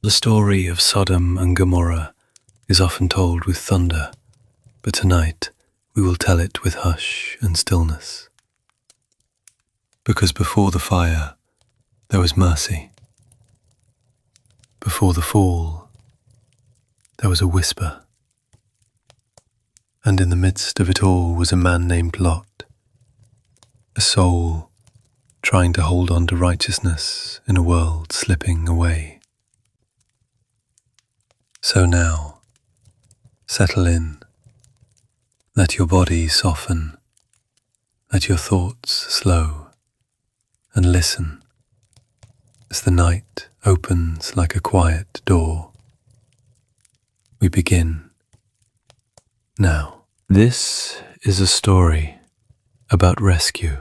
The story of Sodom and Gomorrah is often told with thunder, but tonight we will tell it with hush and stillness. Because before the fire, there was mercy. Before the fall, there was a whisper. And in the midst of it all was a man named Lot, a soul trying to hold on to righteousness in a world slipping away. So now, settle in, let your body soften, let your thoughts slow, and listen as the night opens like a quiet door. We begin now. This is a story about rescue.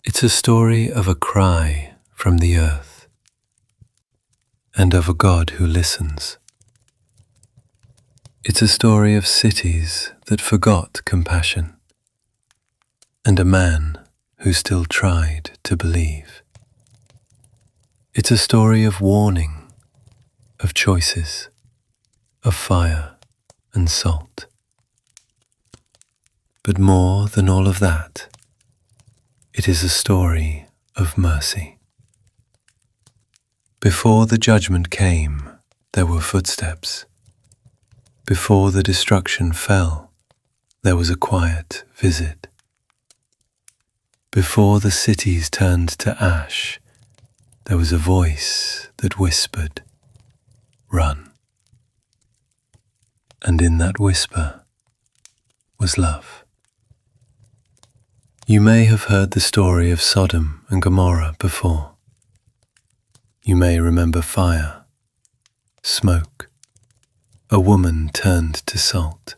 It's a story of a cry from the earth and of a God who listens. It's a story of cities that forgot compassion and a man who still tried to believe. It's a story of warning, of choices, of fire and salt. But more than all of that, it is a story of mercy. Before the judgment came, there were footsteps. Before the destruction fell, there was a quiet visit. Before the cities turned to ash, there was a voice that whispered, "Run." And in that whisper was love. You may have heard the story of Sodom and Gomorrah before. You may remember fire, smoke, a woman turned to salt,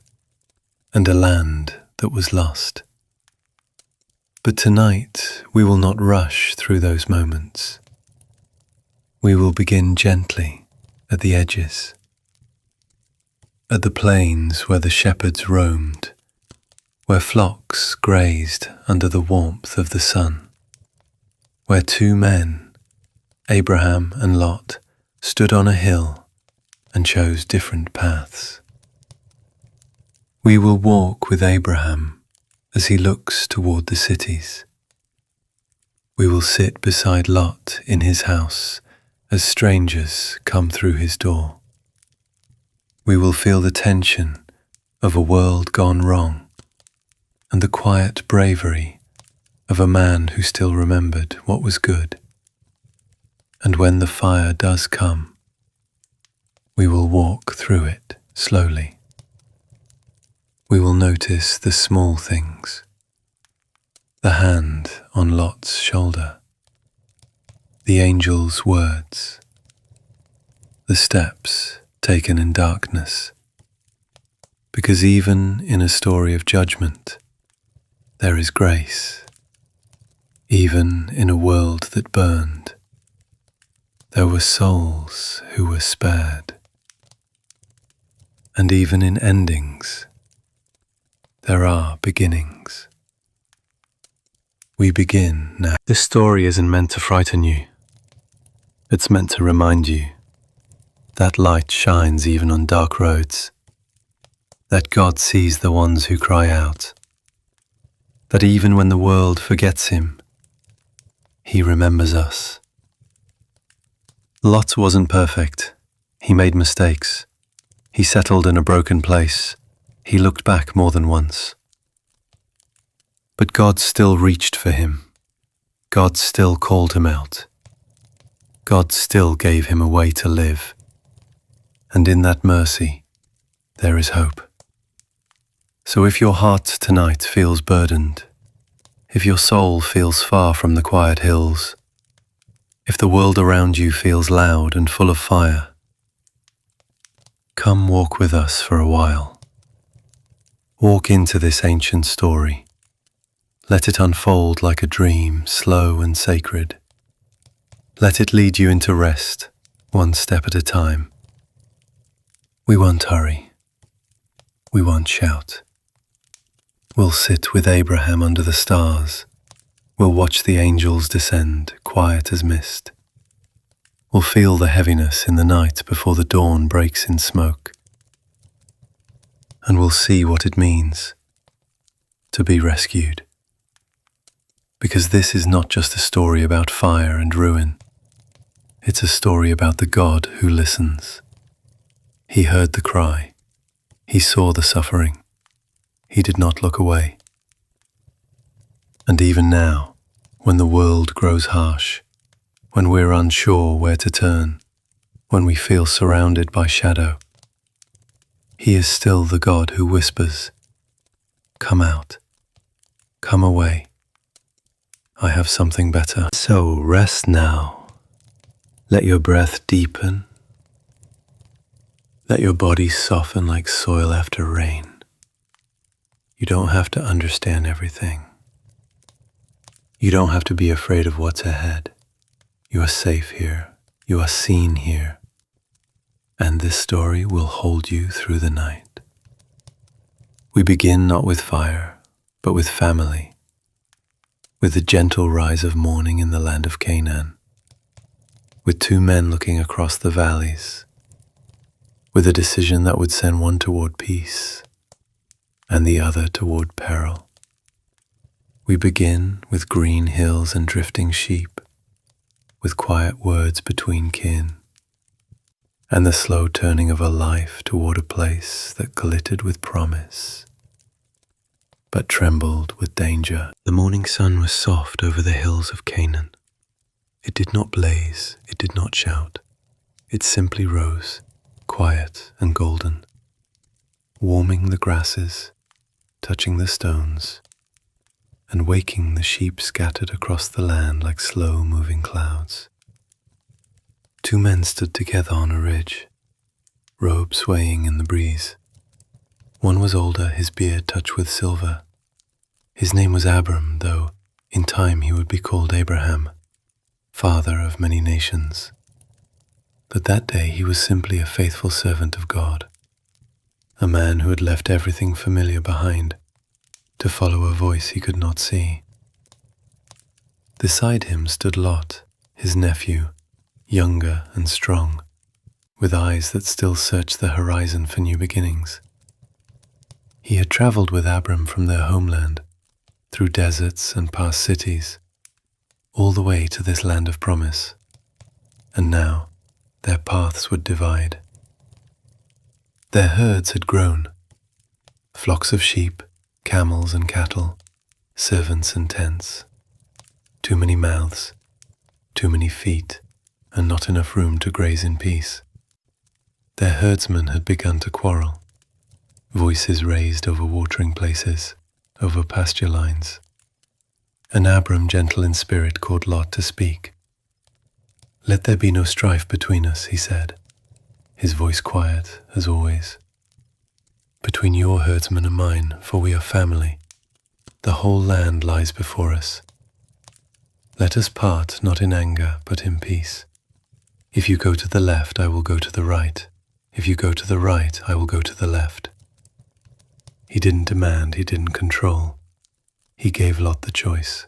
and a land that was lost. But tonight we will not rush through those moments. We will begin gently at the edges, at the plains where the shepherds roamed, where flocks grazed under the warmth of the sun, where two men, Abraham and Lot, stood on a hill and chose different paths. We will walk with Abraham as he looks toward the cities. We will sit beside Lot in his house as strangers come through his door. We will feel the tension of a world gone wrong and the quiet bravery of a man who still remembered what was good. And when the fire does come, we will walk through it slowly. We will notice the small things, the hand on Lot's shoulder, the angel's words, the steps taken in darkness, because even in a story of judgment, there is grace. Even in a world that burned, there were souls who were spared. And even in endings, there are beginnings. We begin now. This story isn't meant to frighten you. It's meant to remind you that light shines even on dark roads, that God sees the ones who cry out, that even when the world forgets him, he remembers us. Lot wasn't perfect. He made mistakes. He settled in a broken place. He looked back more than once. But God still reached for him. God still called him out. God still gave him a way to live. And in that mercy, there is hope. So if your heart tonight feels burdened, if your soul feels far from the quiet hills, if the world around you feels loud and full of fire, come walk with us for a while. Walk into this ancient story. Let it unfold like a dream, slow and sacred. Let it lead you into rest, one step at a time. We won't hurry. We won't shout. We'll sit with Abraham under the stars. We'll watch the angels descend, quiet as mist. will feel the heaviness in the night before the dawn breaks in smoke, and will see what it means to be rescued. Because this is not just a story about fire and ruin. It's a story about the God who listens. He heard the cry. He saw the suffering. He did not look away. And even now, when the world grows harsh, when we're unsure where to turn, when we feel surrounded by shadow, He is still the God who whispers, "Come out, come away. I have something better." So rest now. Let your breath deepen. Let your body soften like soil after rain. You don't have to understand everything. You don't have to be afraid of what's ahead. You are safe here. You are seen here. And this story will hold you through the night. We begin not with fire, but with family, with the gentle rise of morning in the land of Canaan, with two men looking across the valleys, with a decision that would send one toward peace and the other toward peril. We begin with green hills and drifting sheep, with quiet words between kin, and the slow turning of a life toward a place that glittered with promise, but trembled with danger. The morning sun was soft over the hills of Canaan. It did not blaze, it did not shout. It simply rose, quiet and golden, warming the grasses, touching the stones, and waking the sheep scattered across the land like slow-moving clouds. Two men stood together on a ridge, robes swaying in the breeze. One was older, his beard touched with silver. His name was Abram, though in time he would be called Abraham, father of many nations. But that day he was simply a faithful servant of God, a man who had left everything familiar behind to follow a voice he could not see. Beside him stood Lot, his nephew, younger and strong, with eyes that still searched the horizon for new beginnings. He had traveled with Abram from their homeland, through deserts and past cities, all the way to this land of promise, and now their paths would divide. Their herds had grown, flocks of sheep, camels and cattle, servants and tents. Too many mouths, too many feet, and not enough room to graze in peace. Their herdsmen had begun to quarrel, voices raised over watering places, over pasture lines. And Abram, gentle in spirit, called Lot to speak. "Let there be no strife between us," he said, his voice quiet as always. "Between your herdsmen and mine, for we are family. The whole land lies before us. Let us part not in anger, but in peace. If you go to the left, I will go to the right. If you go to the right, I will go to the left." He didn't demand, he didn't control. He gave Lot the choice.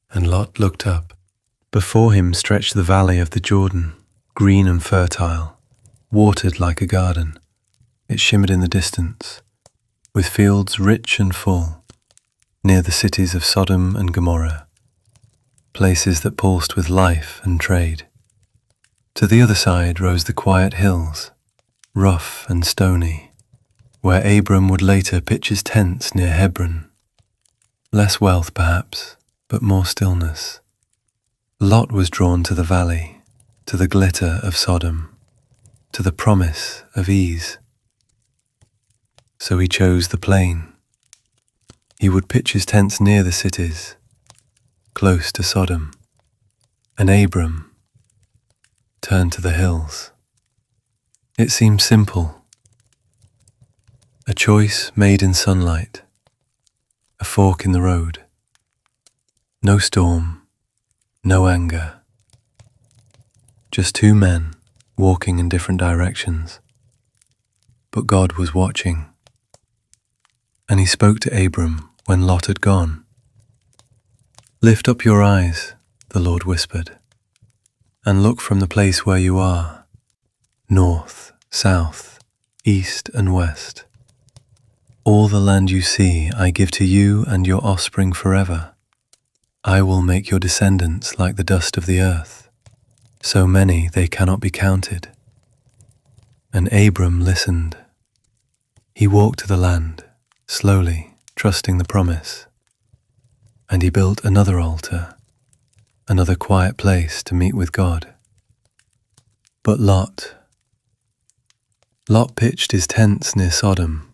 And Lot looked up. Before him stretched the valley of the Jordan, green and fertile, watered like a garden. It shimmered in the distance, with fields rich and full, near the cities of Sodom and Gomorrah, places that pulsed with life and trade. To the other side rose the quiet hills, rough and stony, where Abram would later pitch his tents near Hebron. Less wealth perhaps, but more stillness. Lot was drawn to the valley, to the glitter of Sodom, to the promise of ease. So he chose the plain. He would pitch his tents near the cities, close to Sodom, and Abram turned to the hills. It seemed simple. A choice made in sunlight, a fork in the road. No storm, no anger. Just two men walking in different directions. But God was watching. And he spoke to Abram when Lot had gone. "Lift up your eyes," the Lord whispered, and look from the place where you are, north, south, east and west. All the land you see I give to you and your offspring forever. I will make your descendants like the dust of the earth, so many they cannot be counted. And Abram listened. He walked to the land, slowly, trusting the promise. And he built another altar, another quiet place to meet with God. But Lot pitched his tents near Sodom.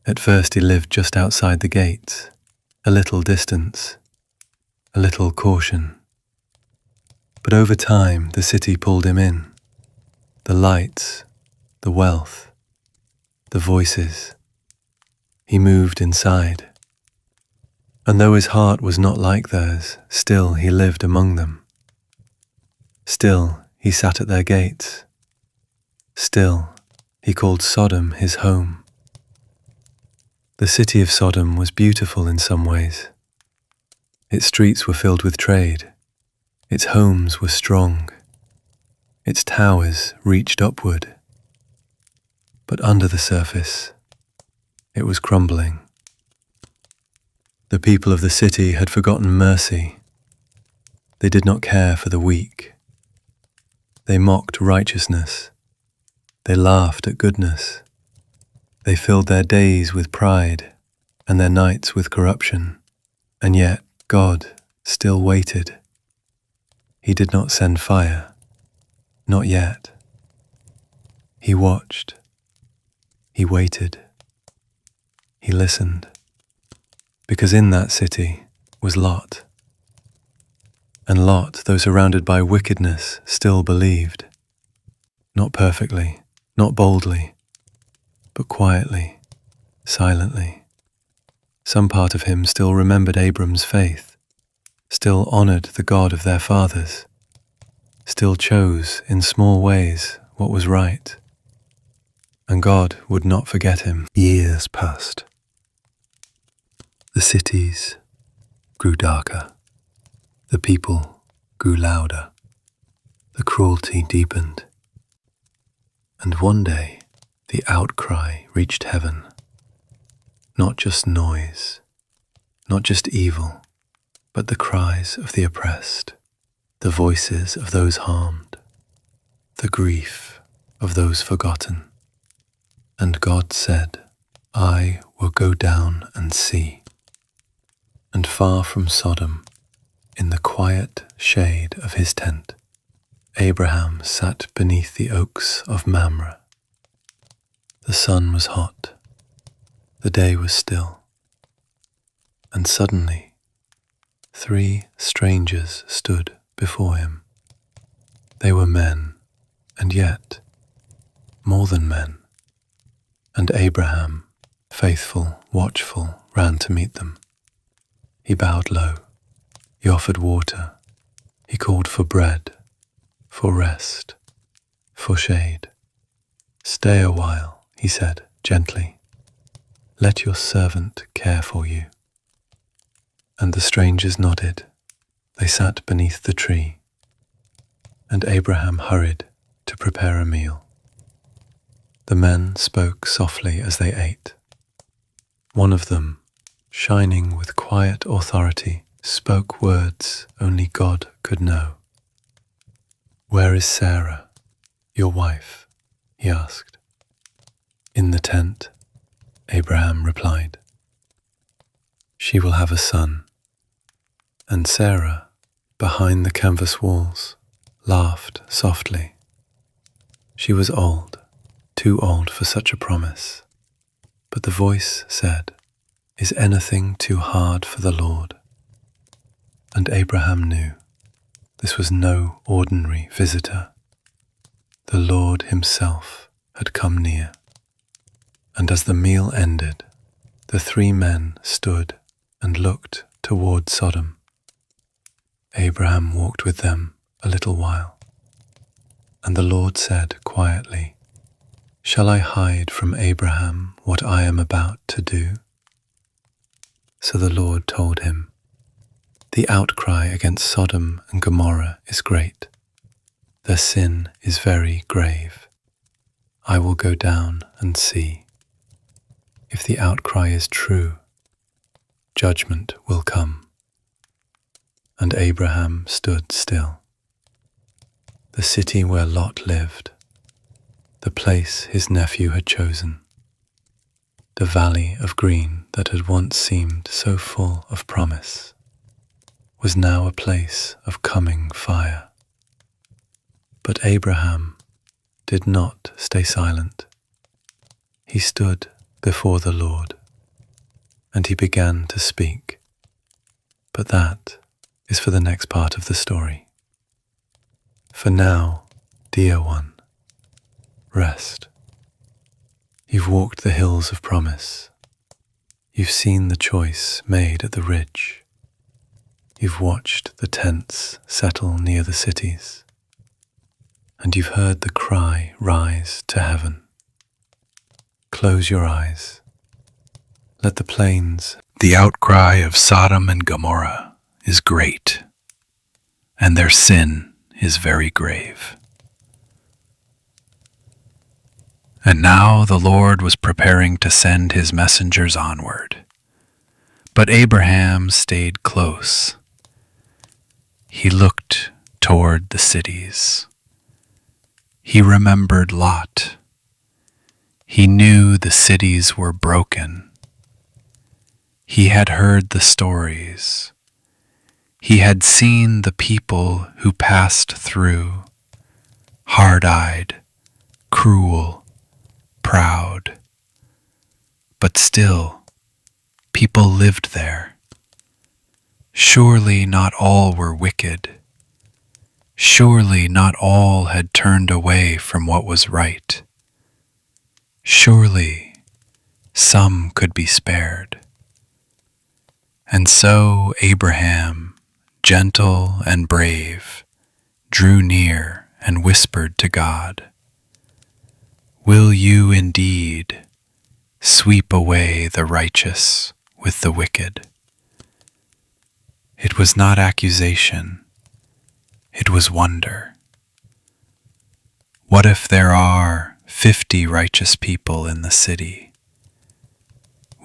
At first he lived just outside the gates, a little distance, a little caution. But over time the city pulled him in. The lights, the wealth, the voices. He moved inside. And though his heart was not like theirs, still he lived among them. Still he sat at their gates. Still he called Sodom his home. The city of Sodom was beautiful in some ways. Its streets were filled with trade. Its homes were strong. Its towers reached upward. But under the surface, it was crumbling. The people of the city had forgotten mercy. They did not care for the weak. They mocked righteousness. They laughed at goodness. They filled their days with pride and their nights with corruption. And yet God still waited. He did not send fire, not yet. He watched. He waited. He listened. Because in that city was Lot. And Lot, though surrounded by wickedness, still believed. Not perfectly, not boldly, but quietly, silently. Some part of him still remembered Abram's faith, still honored the God of their fathers, still chose in small ways what was right. And God would not forget him. Years passed. The cities grew darker. The people grew louder. The cruelty deepened. And one day, the outcry reached heaven. Not just noise, not just evil, but the cries of the oppressed, the voices of those harmed, the grief of those forgotten. And God said, I will go down and see. And far from Sodom, in the quiet shade of his tent, Abraham sat beneath the oaks of Mamre. The sun was hot, the day was still, and suddenly 3 strangers stood before him. They were men, and yet more than men. And Abraham, faithful, watchful, ran to meet them. He bowed low. He offered water. He called for bread, for rest, for shade. Stay a while, he said gently. Let your servant care for you. And the strangers nodded. They sat beneath the tree. And Abraham hurried to prepare a meal. The men spoke softly as they ate. One of them, shining with quiet authority, spoke words only God could know. Where is Sarah, your wife? He asked. In the tent, Abraham replied. She will have a son. And Sarah, behind the canvas walls, laughed softly. She was old, too old for such a promise. But the voice said, Is anything too hard for the Lord? And Abraham knew this was no ordinary visitor. The Lord himself had come near. And as the meal ended, the 3 men stood and looked toward Sodom. Abraham walked with them a little while. And the Lord said quietly, Shall I hide from Abraham what I am about to do? So the Lord told him, The outcry against Sodom and Gomorrah is great. The sin is very grave. I will go down and see. If the outcry is true, judgment will come. And Abraham stood still. The city where Lot lived, the place his nephew had chosen, the valley of green that had once seemed so full of promise, was now a place of coming fire. But Abraham did not stay silent. He stood before the Lord, and he began to speak. But that is for the next part of the story. For now, dear one, rest. You've walked the hills of promise. You've seen the choice made at the ridge. You've watched the tents settle near the cities. And you've heard the cry rise to heaven. Close your eyes. Let the plains. The outcry of Sodom and Gomorrah is great, and their sin is very grave. And now the Lord was preparing to send his messengers onward. But Abraham stayed close. He looked toward the cities. He remembered Lot. He knew the cities were broken. He had heard the stories. He had seen the people who passed through, hard-eyed, cruel, proud. But still, people lived there. Surely not all were wicked. Surely not all had turned away from what was right. Surely some could be spared. And so Abraham, gentle and brave, drew near and whispered to God, "Will you indeed sweep away the righteous with the wicked?" It was not accusation. It was wonder. What if there are 50 righteous people in the city?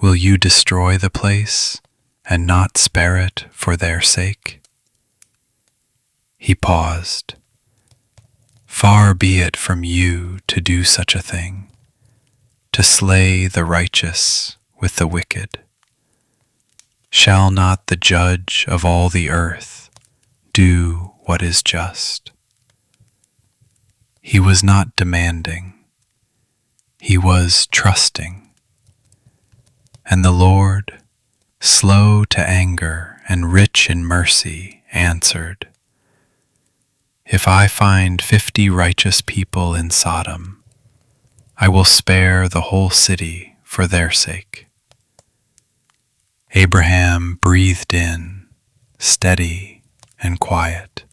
Will you destroy the place and not spare it for their sake? He paused. Far be it from you to do such a thing, to slay the righteous with the wicked. Shall not the judge of all the earth do what is just? He was not demanding. He was trusting. And the Lord, slow to anger and rich in mercy, answered, "If I find 50 righteous people in Sodom, I will spare the whole city for their sake." Abraham breathed in, steady and quiet.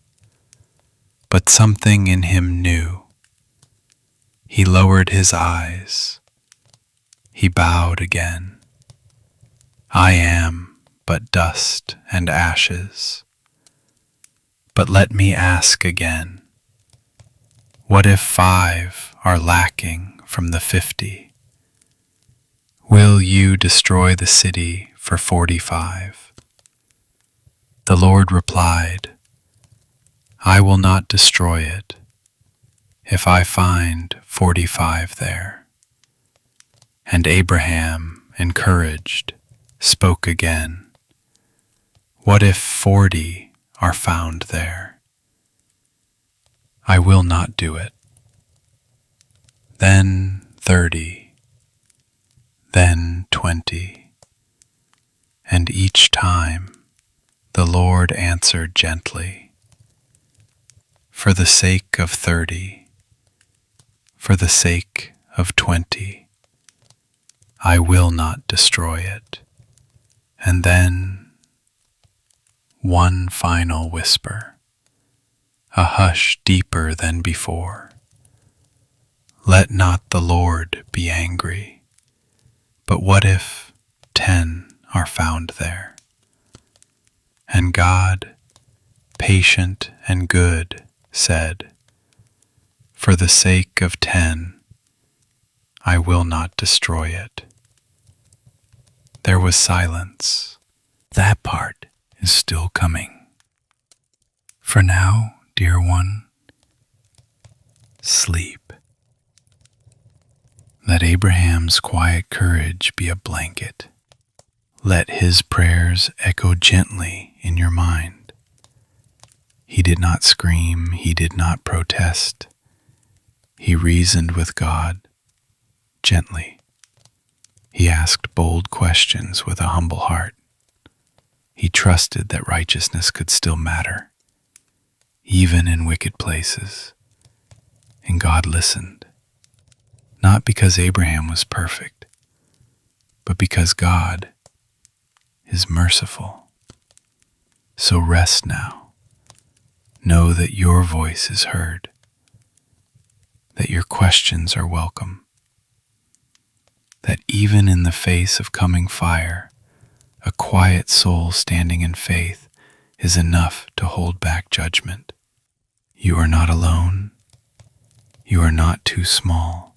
But something in him knew. He lowered his eyes. He bowed again. "I am but dust and ashes. But let me ask again, what if 5 are lacking from the 50? Will you destroy the city for 45? The Lord replied, "I will not destroy it if I find 45 there." And Abraham, encouraged, spoke again, "What if 40 are found there? I will not do it." Then 30, then 20, and each time the Lord answered gently, "For the sake of 30, for the sake of 20, I will not destroy it." And then one final whisper, a hush deeper than before. "Let not the Lord be angry, but what if 10 are found there?" And God, patient and good, said, For the sake of 10, I will not destroy it. There was silence. That part is still coming. For now, dear one, sleep. Let Abraham's quiet courage be a blanket. Let his prayers echo gently in your mind. He did not scream, he did not protest. He reasoned with God gently. He asked bold questions with a humble heart. He trusted that righteousness could still matter, even in wicked places. And God listened, not because Abraham was perfect, but because God is merciful. So rest now. Know that your voice is heard, that your questions are welcome, that even in the face of coming fire, a quiet soul standing in faith is enough to hold back judgment. You are not alone. You are not too small.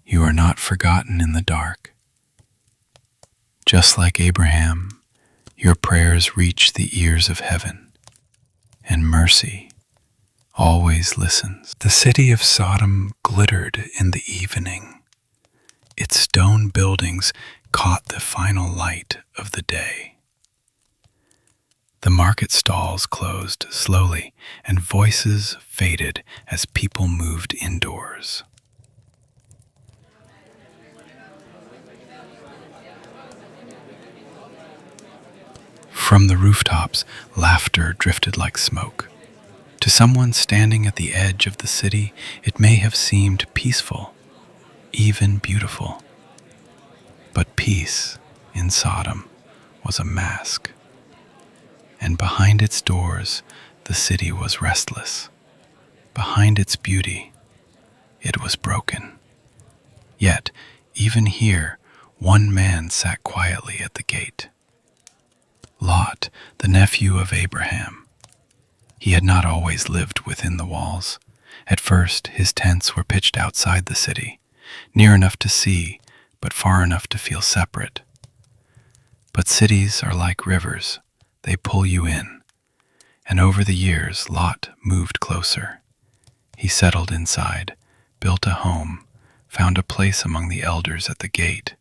You are not forgotten in the dark. Just like Abraham, your prayers reach the ears of heaven, and mercy always listens. The city of Sodom glittered in the evening. Its stone buildings caught the final light of the day. The market stalls closed slowly, and voices faded as people moved indoors. From the rooftops, laughter drifted like smoke. To someone standing at the edge of the city, it may have seemed peaceful, even beautiful. But peace in Sodom was a mask, and behind its doors, the city was restless. Behind its beauty, it was broken. Yet, even here, one man sat quietly at the gate. Lot, the nephew of Abraham. He had not always lived within the walls. At first, his tents were pitched outside the city, near enough to see, but far enough to feel separate. But cities are like rivers. They pull you in. And over the years, Lot moved closer. He settled inside, built a home, found a place among the elders at the gate.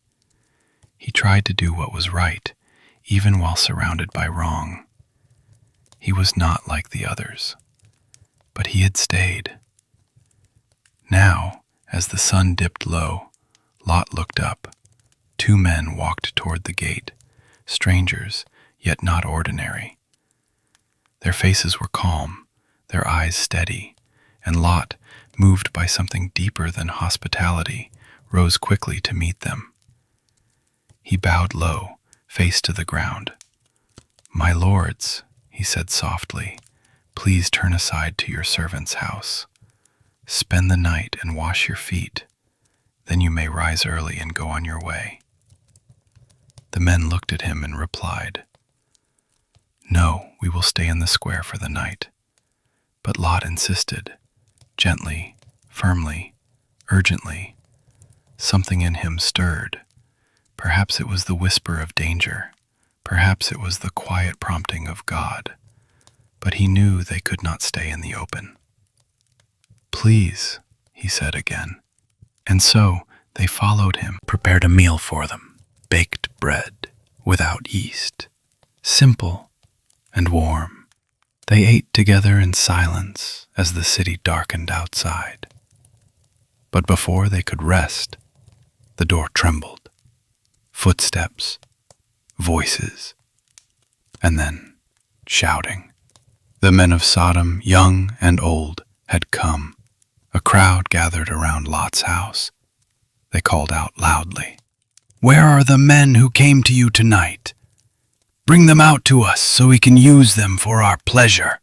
He tried to do what was right, even while surrounded by wrong. He was not like the others, but he had stayed. Now, as the sun dipped low, Lot looked up. Two men walked toward the gate, strangers, yet not ordinary. Their faces were calm, their eyes steady, and Lot, moved by something deeper than hospitality, rose quickly to meet them. He bowed low, face to the ground. "My lords," he said softly, "please turn aside to your servant's house. Spend the night and wash your feet. Then you may rise early and go on your way." The men looked at him and replied, "No, we will stay in the square for the night." But Lot insisted, gently, firmly, urgently. Something in him stirred. Perhaps it was the whisper of danger. Perhaps it was the quiet prompting of God. But he knew they could not stay in the open. "Please," he said again. And so they followed him, prepared a meal for them, baked bread without yeast, simple and warm. They ate together in silence as the city darkened outside. But before they could rest, the door trembled. Footsteps, voices, and then shouting. The men of Sodom, young and old, had come. A crowd gathered around Lot's house. They called out loudly, "Where are the men who came to you tonight? Bring them out to us so we can use them for our pleasure."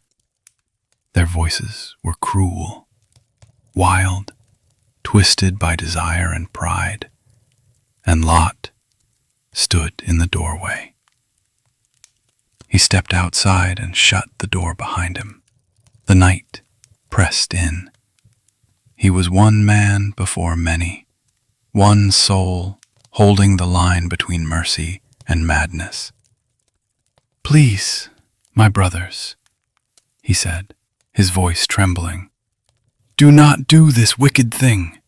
Their voices were cruel, wild, twisted by desire and pride, and Lot stood in the doorway. He stepped outside and shut the door behind him. The night pressed in, He was one man before many, one soul holding the line between mercy and madness. "Please, my brothers," he said, his voice trembling, "do not do this wicked thing."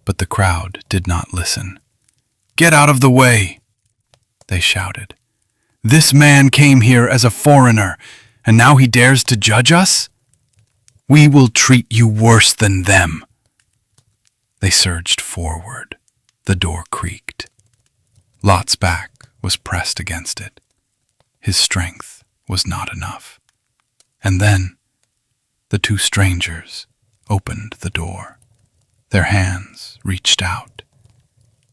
But the crowd did not listen. "Get out of the way," they shouted. "This man came here as a foreigner, and now he dares to judge us? We will treat you worse than them." They surged forward. The door creaked. Lot's back was pressed against it. His strength was not enough. And then the two strangers opened the door. Their hands reached out.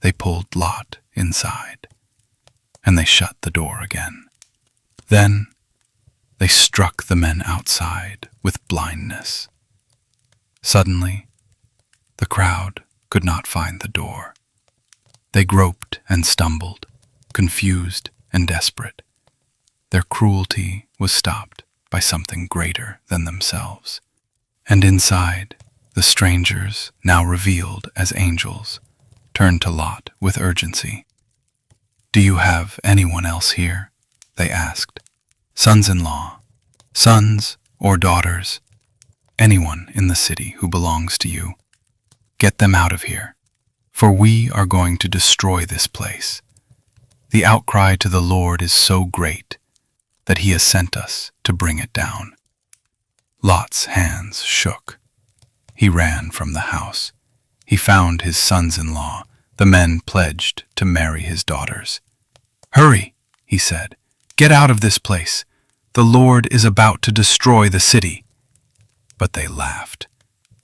They pulled Lot inside, and they shut the door again. Then they struck the men outside with blindness. Suddenly, the crowd could not find the door. They groped and stumbled, confused and desperate. Their cruelty was stopped by something greater than themselves. And inside, the strangers, now revealed as angels, turned to Lot with urgency. "Do you have anyone else here?" they asked. "Sons-in-law, sons or daughters, anyone in the city who belongs to you. Get them out of here, for we are going to destroy this place. The outcry to the Lord is so great that he has sent us to bring it down." Lot's hands shook. He ran from the house. He found his sons-in-law, the men pledged to marry his daughters. "Hurry," he said. "Get out of this place. The Lord is about to destroy the city." But they laughed.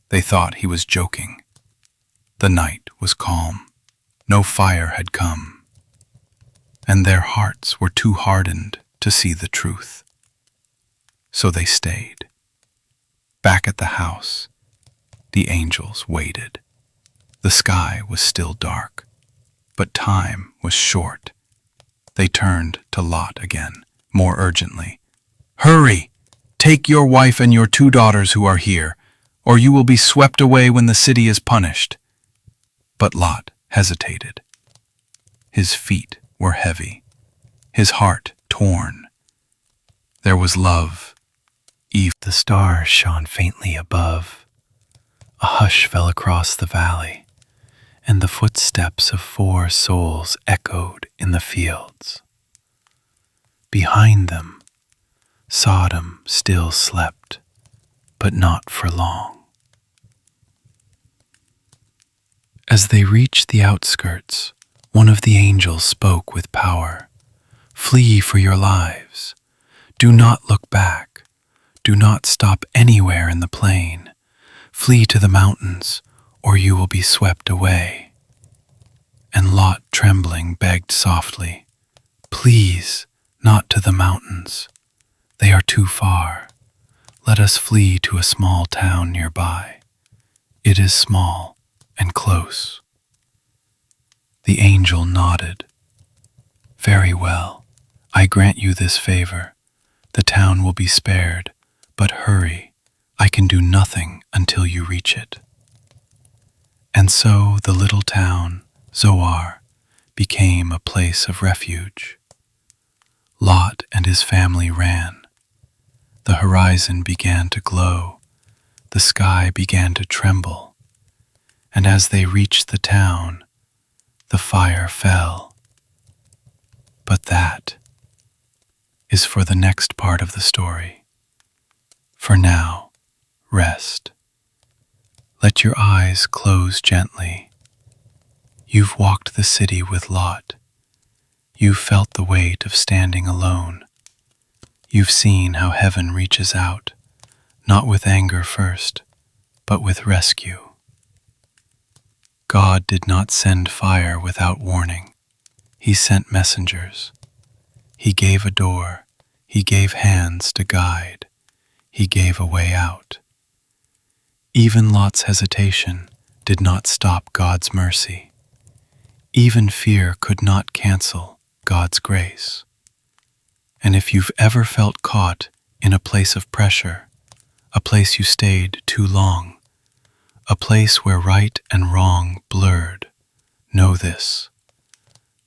They thought he was joking. The night was calm. No fire had come, and their hearts were too hardened to see the truth. So they stayed. Back at the house, the angels waited. The sky was still dark, but time was short. They turned to Lot again, more urgently. "Hurry! Take your wife and your 2 daughters who are here, or you will be swept away when the city is punished." But Lot hesitated. His feet were heavy, his heart torn. There was love. The stars shone faintly above. A hush fell across the valley, and the footsteps of 4 souls echoed in the fields. Behind them, Sodom still slept, but not for long. As they reached the outskirts, one of the angels spoke with power. "Flee for your lives. Do not look back. Do not stop anywhere in the plain. Flee to the mountains, or you will be swept away." And Lot, trembling, begged softly, "Please, not to the mountains. They are too far. Let us flee to a small town nearby. It is small and close." The angel nodded. "Very well, I grant you this favor. The town will be spared, but hurry, I can do nothing until you reach it." And so the little town, Zoar, became a place of refuge. Lot and his family ran. The horizon began to glow. The sky began to tremble. And as they reached the town, the fire fell. But that is for the next part of the story. For now, rest. Let your eyes close gently. You've walked the city with Lot. You've felt the weight of standing alone. You've seen how heaven reaches out, not with anger first, but with rescue. God did not send fire without warning. He sent messengers. He gave a door. He gave hands to guide. He gave a way out. Even Lot's hesitation did not stop God's mercy. Even fear could not cancel God's grace. And if you've ever felt caught in a place of pressure, a place you stayed too long, a place where right and wrong blurred. Know this,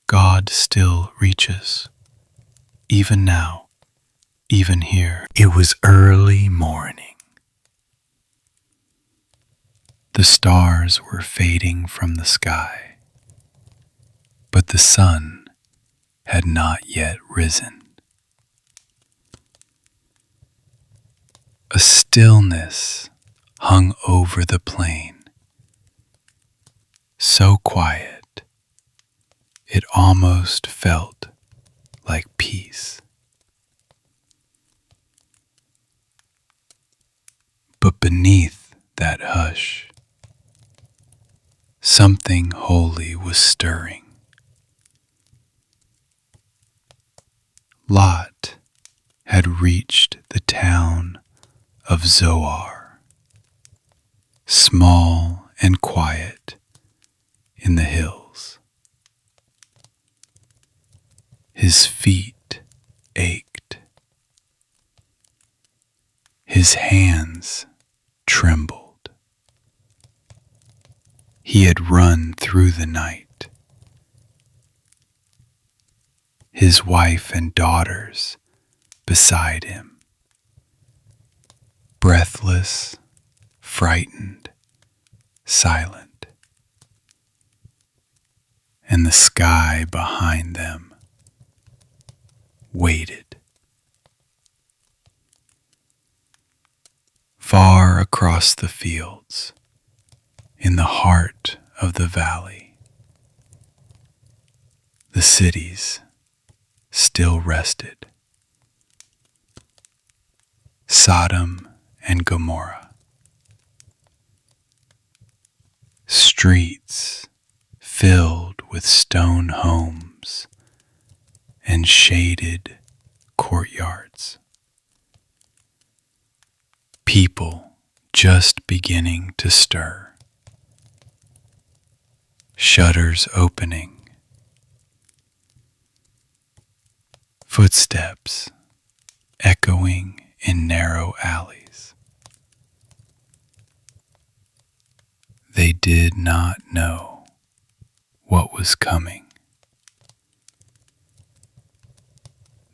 God still reaches, even now, even here. It was early morning. The stars were fading from the sky, but the sun had not yet risen. A stillness hung over the plain, so quiet it almost felt like peace. But beneath that hush, something holy was stirring. Lot had reached the town of Zoar, small and quiet in the hills. His feet ached. His hands trembled. He had run through the night. His wife and daughters beside him, breathless, frightened, silent, and the sky behind them waited. Far across the fields, in the heart of the valley, the cities still rested. Sodom and Gomorrah. Streets filled with stone homes and shaded courtyards. People just beginning to stir. Shutters opening. Footsteps echoing in narrow alleys. They did not know what was coming.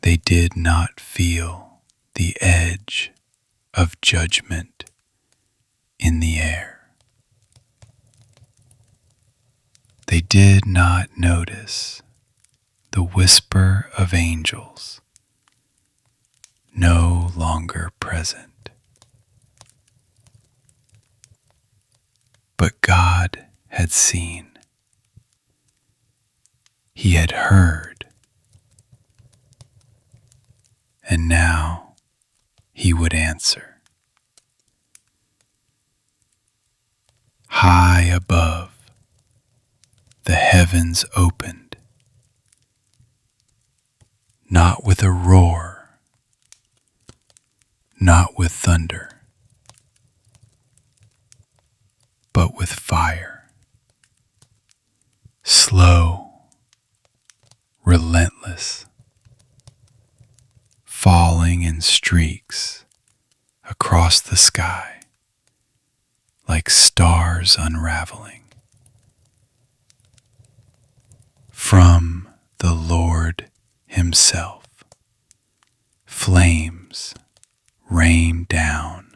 They did not feel the edge of judgment in the air. They did not notice the whisper of angels no longer present. But God had seen. He had heard. And now he would answer. High above, the heavens opened, not with a roar, not with thunder, but with fire, slow, relentless, falling in streaks across the sky like stars unraveling. From the Lord Himself, flames rain down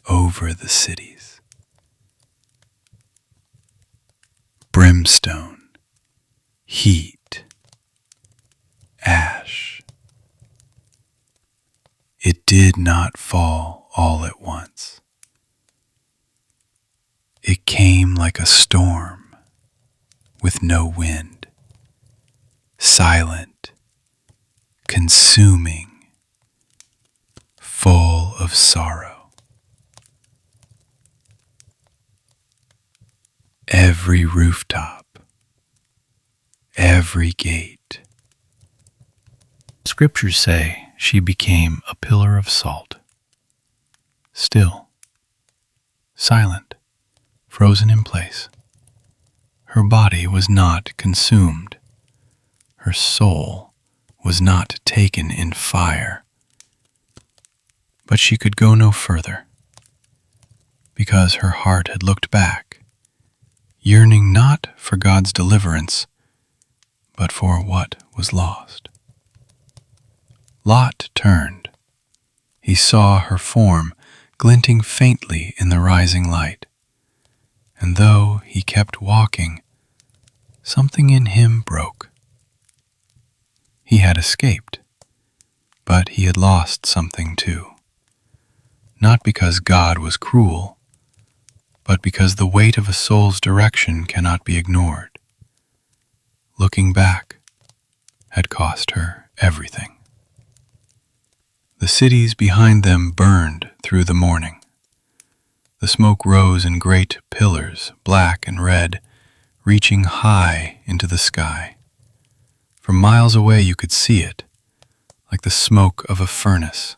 over the cities. Brimstone, heat, ash. It did not fall all at once. It came like a storm with no wind, silent, consuming, full of sorrow. Every rooftop, every gate. Scriptures say she became a pillar of salt, still, silent, frozen in place. Her body was not consumed. Her soul was not taken in fire. But she could go no further, because her heart had looked back, yearning not for God's deliverance, but for what was lost. Lot turned. He saw her form glinting faintly in the rising light, and though he kept walking, something in him broke. He had escaped, but he had lost something too. Not because God was cruel, but because the weight of a soul's direction cannot be ignored. Looking back had cost her everything. The cities behind them burned through the morning. The smoke rose in great pillars, black and red, reaching high into the sky. From miles away you could see it, like the smoke of a furnace,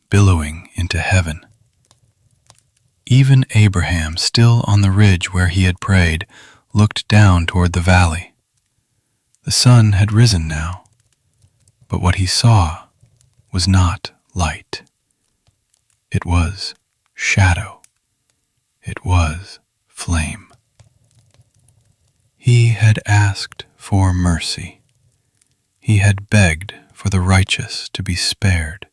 billowing into heaven. Even Abraham, still on the ridge where he had prayed, looked down toward the valley. The sun had risen now, but what he saw was not light. It was shadow. It was flame. He had asked for mercy. He had begged for the righteous to be spared.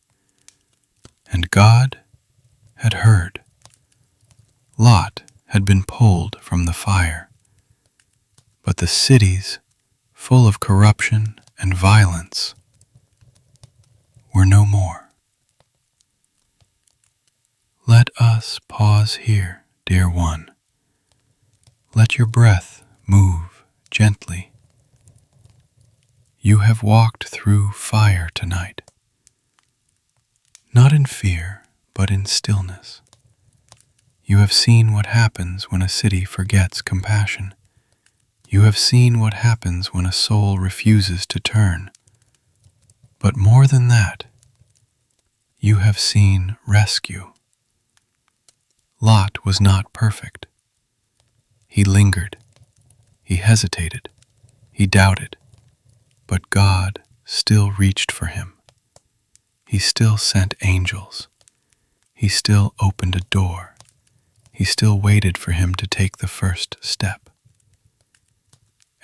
And God had heard. Lot had been pulled from the fire, but the cities, full of corruption and violence, were no more. Let us pause here, dear one. Let your breath move gently. You have walked through fire tonight, not in fear, but in stillness. You have seen what happens when a city forgets compassion. You have seen what happens when a soul refuses to turn. But more than that, you have seen rescue. Lot was not perfect. He lingered. He hesitated. He doubted. But God still reached for him. He still sent angels. He still opened a door. He still waited for him to take the first step.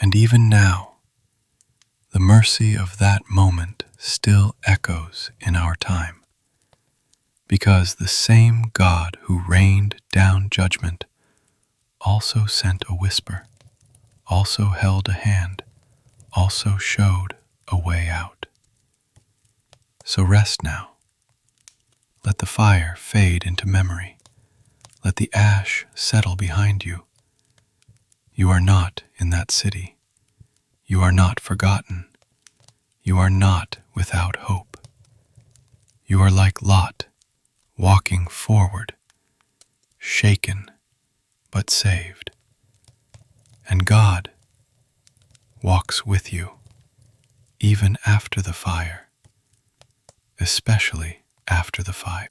And even now, the mercy of that moment still echoes in our time, because the same God who rained down judgment also sent a whisper, also held a hand, also showed a way out. So rest now. Let the fire fade into memory. Let the ash settle behind you. You are not in that city. You are not forgotten. You are not without hope. You are like Lot, walking forward, shaken but saved. And God walks with you, even after the fire, especially after the fire.